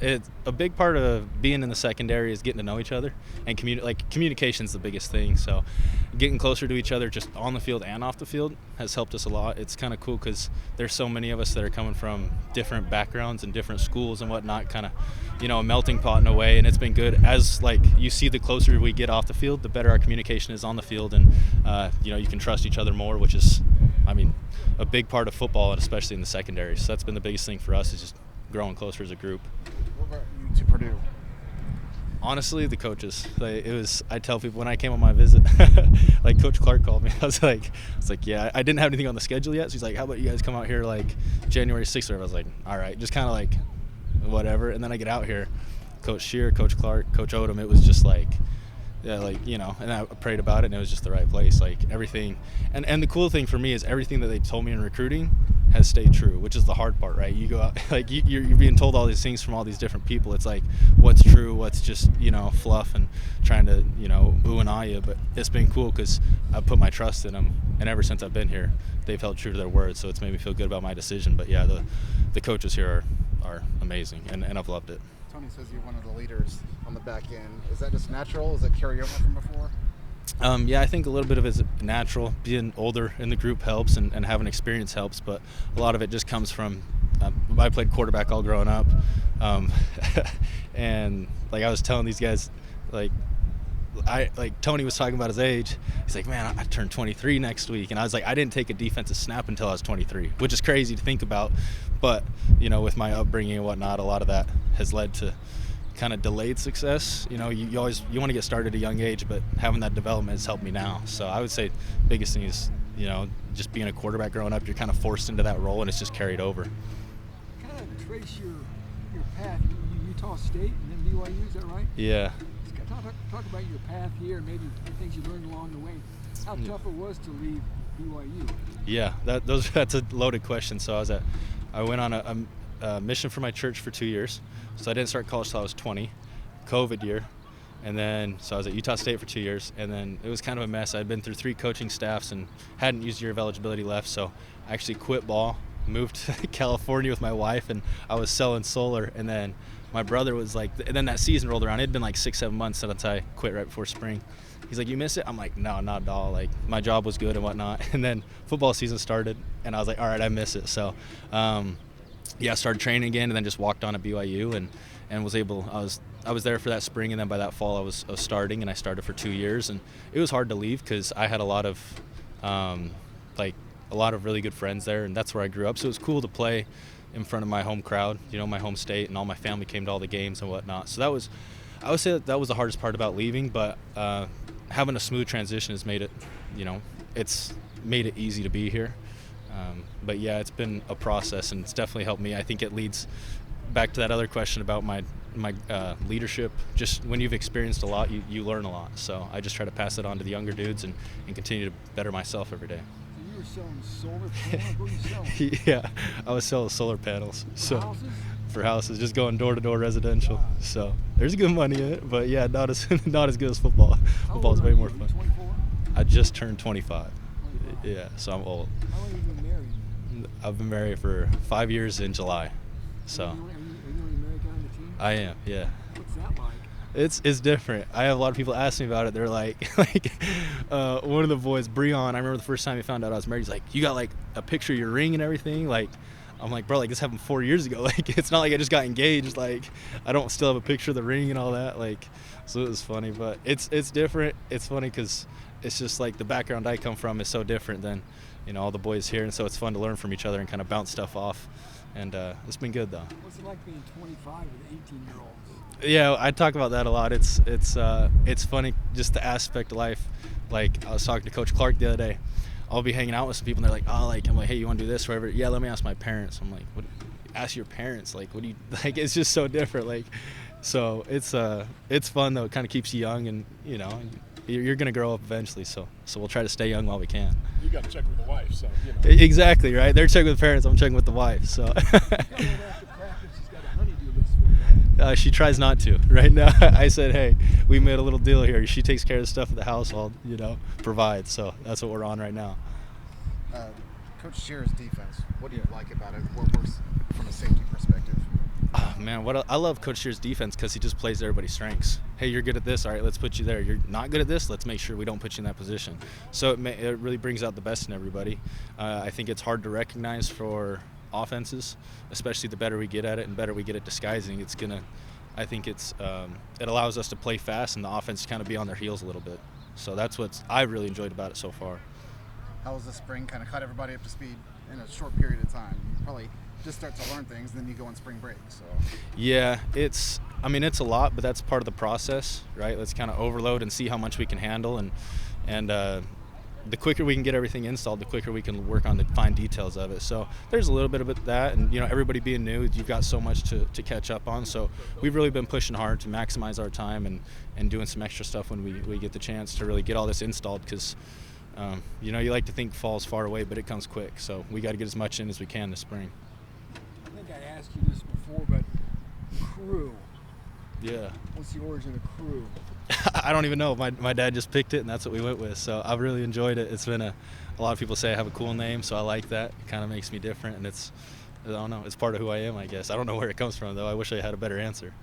it's a big part of being in the secondary is getting to know each other, and communication's the biggest thing. So getting closer to each other just on the field and off the field has helped us a lot. It's kind of cool because there's so many of us that are coming from different backgrounds and different schools and whatnot, kind of, a melting pot in a way. And it's been good as you see the closer we get off the field, the better our communication is on the field, and you can trust each other more, which is, a big part of football, and especially in the secondary. So that's been the biggest thing for us, is just growing closer as a group. What about you to Purdue? Honestly, the coaches. I tell people when I came on my visit, Coach Clark called me. I was like, yeah, I didn't have anything on the schedule yet. So he's like, how about you guys come out here January 6th? I was like, all right, just kind of whatever. And then I get out here, Coach Shear, Coach Clark, Coach Odom. It was just and I prayed about it, and it was just the right place. Everything, and the cool thing for me is everything that they told me in recruiting has stayed true, which is the hard part, right? You go out, you're being told all these things from all these different people. It's what's true, what's just, fluff and trying to, ooh and ah you. But it's been cool because I put my trust in them, and ever since I've been here, they've held true to their word. So it's made me feel good about my decision. But yeah, the coaches here are amazing, and I've loved it. Tony says you're one of the leaders on the back end. Is that just natural? Is that carry over from before? Yeah, I think a little bit of it is natural. Being older in the group helps, and having experience helps, but a lot of it just comes from I played quarterback all growing up, and I was telling these guys, Tony was talking about his age. He's like, man, I turned 23 next week, and I was like, I didn't take a defensive snap until I was 23, which is crazy to think about, but with my upbringing and whatnot, a lot of that has led to kind of delayed success. You want to get started at a young age, but having that development has helped me now. So I would say the biggest thing is just being a quarterback growing up, you're kind of forced into that role, and it's just carried over. Kind of trace your path. Utah State and then BYU, is that right? Yeah. Talk about your path here and maybe the things you learned along the way. How tough it was to leave BYU. Yeah, that's a loaded question. So I went on a mission for my church for 2 years. So I didn't start college till I was 20, COVID year. And then, so I was at Utah State for 2 years, and then it was kind of a mess. I'd been through 3 coaching staffs and hadn't used year of eligibility left, so I actually quit ball, moved to California with my wife, and I was selling solar. And then my brother was and then that season rolled around. It had been 6-7 months since I quit right before spring. He's like, you miss it? I'm like, no, not at all. My job was good and whatnot. And then football season started, and I was like, all right, I miss it. So, I started training again, and then just walked on at BYU, and was able. I was there for that spring, and then by that fall I was starting, and I started for 2 years, and it was hard to leave because I had a lot of really good friends there, and that's where I grew up. So it was cool to play in front of my home crowd, my home state, and all my family came to all the games and whatnot. So I would say that was the hardest part about leaving, but having a smooth transition has made it, it's made it easy to be here. But yeah, it's been a process, and it's definitely helped me. I think it leads back to that other question about my leadership. Just when you've experienced a lot, you learn a lot. So I just try to pass it on to the younger dudes and continue to better myself every day. So you were selling solar panels? What were you selling? Yeah, I was selling solar panels. For houses, just going door to door residential. Wow. So there's good money in it, but yeah, not as good as football. Football's way more fun. 24? I just turned 25. Yeah, so I'm old. How long have you been married? I've been married for 5 years in July. So Are you the only American on the team? I am, yeah. What's that like? It's different. I have a lot of people ask me about it. They're like one of the boys, Breon, I remember the first time he found out I was married, he's like, you got a picture of your ring and everything? I'm like, bro, this happened 4 years ago. It's not like I just got engaged. I don't still have a picture of the ring and all that. So it was funny, but it's different. It's funny because it's just the background I come from is so different than, all the boys here. And so it's fun to learn from each other and kind of bounce stuff off. And it's been good though. What's it like being 25 with 18-year-olds? Yeah, I talk about that a lot. It's funny, just the aspect of life. I was talking to Coach Clark the other day. I'll be hanging out with some people, and they're like, I'm like, hey, you want to do this or whatever? Yeah, let me ask my parents. I'm like, what? Ask your parents. What do you It's just so different. So it's fun though. It kind of keeps you young, and you're gonna grow up eventually. So we'll try to stay young while we can. You got to check with the wife, so Exactly right. They're checking with the parents. I'm checking with the wife. So. She tries not to. Right now, I said, hey, we made a little deal here. She takes care of the stuff at the house, I'll, provide. So that's what we're on right now. Coach Shear's defense, what do you like about it? What works from a safety perspective? Oh, man, I love Coach Shear's defense because he just plays to everybody's strengths. Hey, you're good at this. All right, let's put you there. You're not good at this. Let's make sure we don't put you in that position. So it really brings out the best in everybody. I think it's hard to recognize for offenses, especially the better we get at it and better we get at disguising. I think it allows us to play fast and the offense kind of be on their heels a little bit. So that's what I really enjoyed about it so far. How was the spring kind of caught everybody up to speed in a short period of time? You probably just start to learn things, and then you go on spring break. So Yeah, it's a lot, but that's part of the process, right? Let's kind of overload and see how much we can handle, and the quicker we can get everything installed, the quicker we can work on the fine details of it. So there's a little bit of that, and everybody being new, you've got so much to catch up on. So we've really been pushing hard to maximize our time and doing some extra stuff when we get the chance to really get all this installed, because you like to think fall's far away, but it comes quick. So we got to get as much in as we can this spring. I think I asked you this before, but crew. Yeah. What's the origin of crew? I don't even know. My dad just picked it, and that's what we went with. So I've really enjoyed it. It's been a lot of people say I have a cool name, so I like that. It kind of makes me different, and I don't know, it's part of who I am, I guess. I don't know where it comes from, though. I wish I had a better answer.